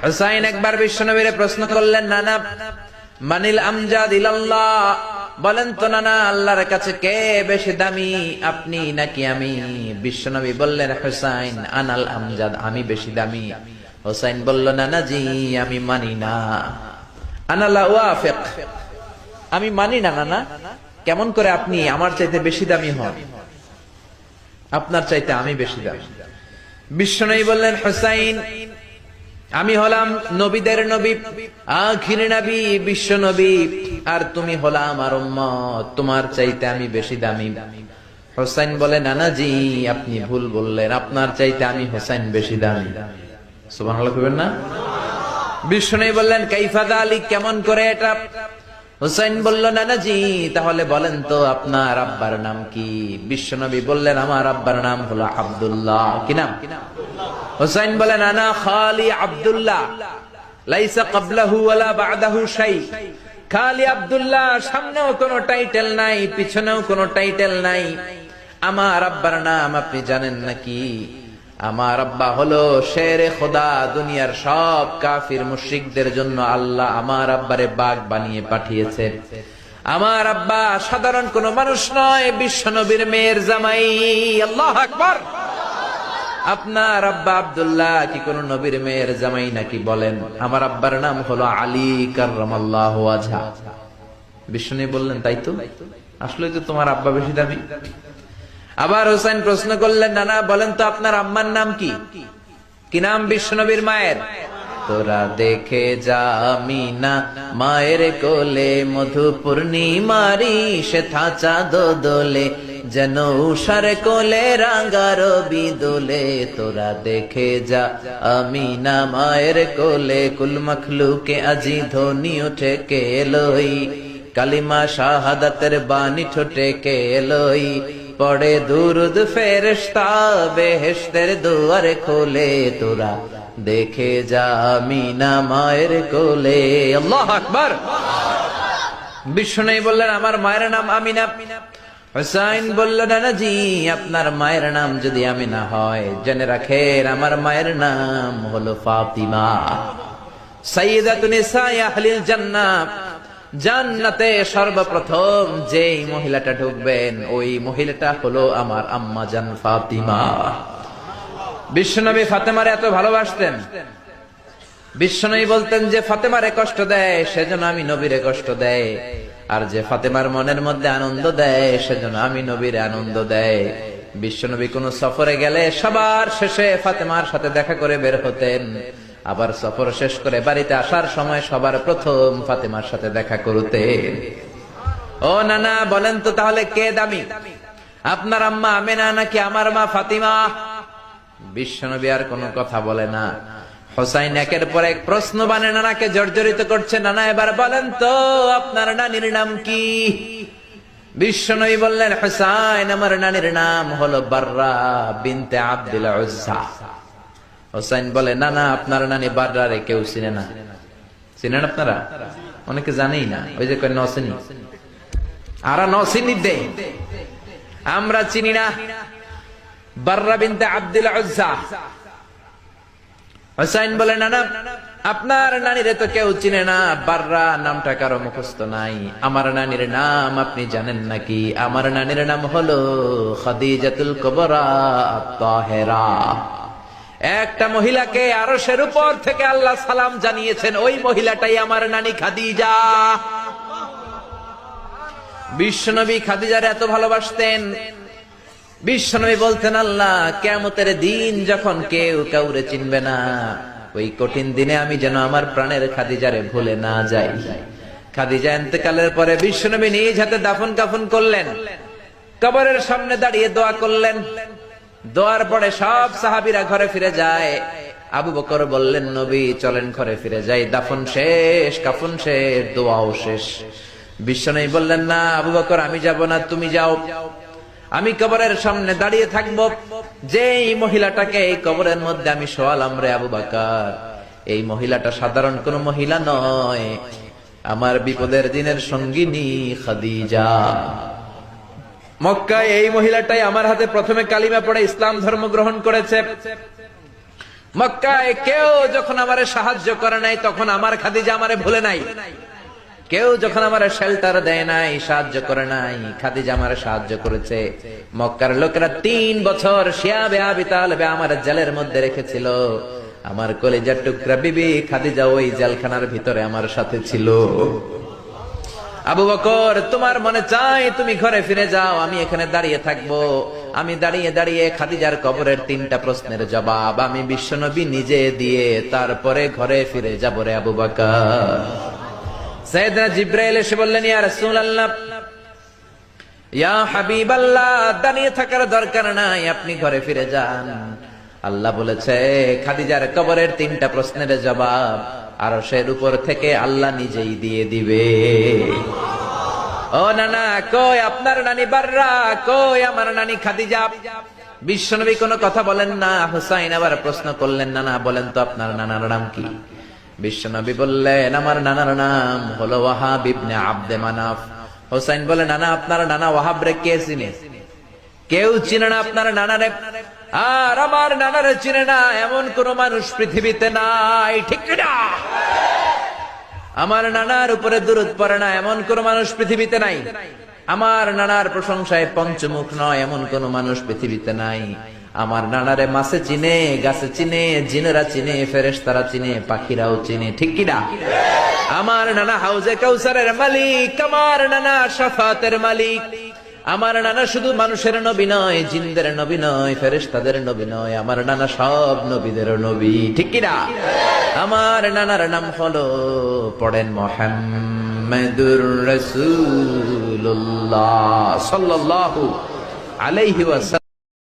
হুসাইন একবার বিশ্বনবীর প্রশ্ন করলেন, নানা মানিল আমজাদ ইলাল্লাহ, বলেন তো নানা আল্লাহর কাছে কে বেশি দামি, আপনি নাকি আমি? বিশ্বনবী বললেন, হুসাইন আনাল আমজাদ, আমি বেশি দামি। হুসাইন বলল, নানা জি আমি মানি না, আনা লা ওয়াফিক, আমি মানি না নানা। কেমন করে আপনি আমার চাইতে বেশি দামি হন? আপনার চাইতে আমি বেশি দামি। বিশ্বনবী বললেন, হুসাইন আমি হলাম নবীদের নবী, আখির নবী বিশ্ব নবী, আর তুমি হলা আমার উম্মত, তোমার চাইতে আমি বেশি দামি। হুসাইন বলে, নানা জি আপনি ভুল বললেন, আপনার চাইতে আমি হুসাইন বেশি দামি। সুবহানাল্লাহ কইবেন না? বিশ্বনবী বললেন, কাইফা যালিক, কেমন করে এটা? হুসাইন বলল, নানা জি তাহলে বলেন তো আপনার আব্বার নাম কি? বিশ্বনবী বললেন, আমার আব্বার নাম হলো আব্দুল্লাহ। কি নাম? হুসাইন বলেন, আনা খালি আব্দুল্লাহ, লাইসা ক্বাবলাহু ওয়ালা বা'দাহু শাই। খালি আব্দুল্লাহ, সামনেও কোনো টাইটেল নাই, পিছনেও কোনো টাইটেল নাই। আমার আব্বার নাম আপনি জানেন নাকি? আমার আব্বা হলো শেরে খোদা, দুনিয়ার সব কাফির মুশরিকদের জন্য আল্লাহ আমার আব্বারে বাগ বানিয়ে পাঠিয়েছে। আমার আব্বা সাধারণ কোন মানুষ নয়, বিশ্ব নবীর মেয়ের জামাই। আল্লাহু আকবার। আপনার আব্বা আব্দুল্লাহ কি কোন নবীর মেয়ের জামাই নাকি? বলেন, আমার আব্বার নাম হলো আলী কাররামাল্লাহু ওয়াজহা। বিশ্বনবী বললেন, তাই তো, আসলে তো তোমার আব্বা বেশি দামি। আবার হুসাইন প্রশ্ন করলেন, নানা বলেন তো আপনার আম্মার নাম কি? কি নাম বিশ্বনবীর মায়ের? তোরা দেখে যা আমিনা মায়ের কোলে, মধু পূর্ণিমারি সে থাচা দোলে, যেন উষার কোলে রাঙা রবি দোলে। তোরা দেখে যা আমিনা মায়ের কোলে, কুল মখলুকে আজি ধ্বনি উঠে কে লই, কালিমা শাহাদাতের বাণী ঠোঁটে কে লই, পড়ে দুরুদ ফেরেশতা বেহেশতের দুয়ার খোলে। তোরা দেখে যা আমিনা মায়ের কোলে। আল্লাহু আকবার। বিশ্বনবী বললেন, আমার মায়ের নাম আমিনা। হুসাইন বলল, নানা জি আপনার মায়ের নাম যদি আমিনা হয়, জেনে রাখেন আমার মায়ের নাম হলো ফাতিমা, সাইয়্যিদাতুন নিসাই আহলিল জান্নাহ। জান্নাতে সর্বপ্রথম যেই মহিলাটা ঢুকবেন, ওই মহিলাটা হলো আমার আম্মা জান ফাতিমা। বিশ্বনবী ফাতেমারে এত ভালোবাসতেন, বিশ্বনবী বলতেন যে ফাতেমারে কষ্ট দেয় সেজন্য আমি নবীরে কষ্ট দেয়, আর যে ফাতেমার মনের মধ্যে আনন্দ দেয় সেজন্য আমি নবীরে আনন্দ দেয়। বিশ্বনবী কোন সফরে গেলে সবার শেষে ফাতেমার সাথে দেখা করে বের হতেন, আবার সফর শেষ করে বাড়িতে আসার সময় সবার প্রথম ফাতেমার সাথে দেখা করতেন। ও নানা বলেন তো তাহলে কে দামি, আপনার আম্মা আমেনা নাকি আমার মা ফাতিমা? বিশ্বনবী আর কোনো কথা বলে না। হুসাইন একের পর এক প্রশ্ন বানে নানাকে জর্জরিত করছে, নানা এবার বলেন তো আপনার নানির নাম কি? বিশ্বনবী বললেন, হুসাইন আমার নানির নাম হলো বাররা বিনতে আব্দুল উজ্জা। হুসাইন বলে, না না আপনার নানি বাররারে কেউ চিনে না। চিনেন আপনারা? অনেকে জানেই না, ওই যে কয় নসিনি, আরা নসিনি দে, আমরা চিনি না বাররা বিনতে আব্দুল উজ্জা। হুসাইন বলে, না না আপনার নানিরে তো কেউ চিনে না, বাররা নামটা কারো মুখস্থ নাই। আমার নানির নাম আপনি জানেন নাকি? আমার নানির নাম হলো খাদিজাতুল কুবরা আত-তাহেরা। একটা মহিলাকে আরশের উপর থেকে আল্লাহ সালাম জানিয়েছেন, ওই মহিলাটাই আমার নানি খাদিজা। বিশ্বনবী খাদিজার এত ভালোবাসতেন, বিশ্বনবী বলতেন, আল্লাহ কিয়ামতের দিন যখন কেউ কাউরে চিনবে না, ওই কঠিন দিনে আমি যেন আমার প্রাণের খাদিজারে ভুলে না যাই। খাদিজা ইন্তেকালের পরে বিশ্বনবী নিজ হাতে দাফন কাফন করলেন, কবরের সামনে দাঁড়িয়ে দোয়া করলেন। দোয়ার পরে সব সাহাবীরা ঘরে ফিরে যায়। আবু বকর বললেন, নবী চলেন ঘরে ফিরে যাই, দাফন শেষ, কাফন শেষ, দোয়াও শেষ। বিশ্বনবী বললেন, না আবু বকর আমি যাব না, তুমি যাও, আমি কবরের সামনে দাঁড়িয়ে থাকবো। যেই মহিলাটাকে এই কবরের মধ্যে আমি শোয়ালাম রে আবু বকর, এই মহিলাটা সাধারণ কোন মহিলা নয়, আমার বিপদের দিনের সঙ্গিনী খাদিজা। মক্কায় এই মহিলাটাই আমার হাতে প্রথমে কালিমা পড়ে ইসলাম ধর্ম গ্রহণ করেছে। মক্কায় কেউ যখন আমারে সাহায্য করে নাই, তখন আমার খাদিজা আমারে ভুলে নাই। কেউ যখন আমারে শেল্টার দেয় নাই, সাহায্য করে নাই, খাদিজা আমারে সাহায্য করেছে। মক্কার লোকেরা 3 বছর শিয়াবে আবি তালেবে আমার জেলের মধ্যে রেখেছিল। আমার কলিজার টুকরা বিবি খাদিজা ওই জেলখানার ভিতরে আমার সাথে ছিল। আবু বকর, তোমার মনে চাই তুমি ঘরে ফিরে যাও, আমি এখানে দাঁড়িয়ে থাকবো। আমি দাঁড়িয়ে দাঁড়িয়ে খাদিজার কবরের 3টা প্রশ্নের জবাব আমি বিশ্বনবী নিজে দিয়ে তারপরে ঘরে ফিরে যাব রে আবু বকর। সাইয়েদনা জিবরাইল এসে বললেন, ইয়া রাসূলুল্লাহ, ইয়া হাবিবাল্লাহ, দাঁড়িয়ে থাকার দরকার নাই, আপনি ঘরে ফিরে যান। আল্লাহ বলেছে খাদিজার কবরের 3টা প্রশ্নের জবাব আরশের উপর থেকে আল্লাহ নিজেই দিয়ে দিবে। ও নানা, কই আপনার নানি বাররা, কই আমার নানি খাদিজা? বিশ্বনবী কোনো কথা বলেন না। হুসাইন আবার প্রশ্ন করলেন, নানা বলেন তো আপনার নানার নাম কি? বিশ্বনবী বললেন, আমার নানার নাম হলো ওয়াহাব ইবনে আব্দে মানাফ। হুসাইন বলে, নানা আপনার নানা ওয়াহাব রে কে চিনে? কেউ চিনে না আপনার নানারে। আর আমার নানারে চিনে না এমন কোন মানুষ পৃথিবীতে নাই, ঠিক না? আমার নানার উপরে দুরূদ পড়ে না এমন কোন মানুষ পৃথিবীতে নাই। আমার নানার প্রশংসায় পঞ্চমুখ নয় এমন কোন মানুষ পৃথিবীতে নাই। আমার নানারে মাছে চিনে, গাছে চিনে, জিনেরা চিনে, ফেরেশতারা চিনে, পাখিরাও চিনে, ঠিক কিনা? আমার নানা হাউজে কাউসারের মালিক, আমার নানা শাফাতের মালিক। আমার নানা শুধু মানুষের নবী নয়, জিনদের নবী নয়, ফেরেশতাদের নবী নয়, আমার নানা সব নবীদের নবী, ঠিক কিনা? আমার নানার নাম হলো, পড়েন, মুহাম্মাদুর রাসূলুল্লাহ সাল্লাল্লাহু আলাইহি ওয়াসাল্লাম।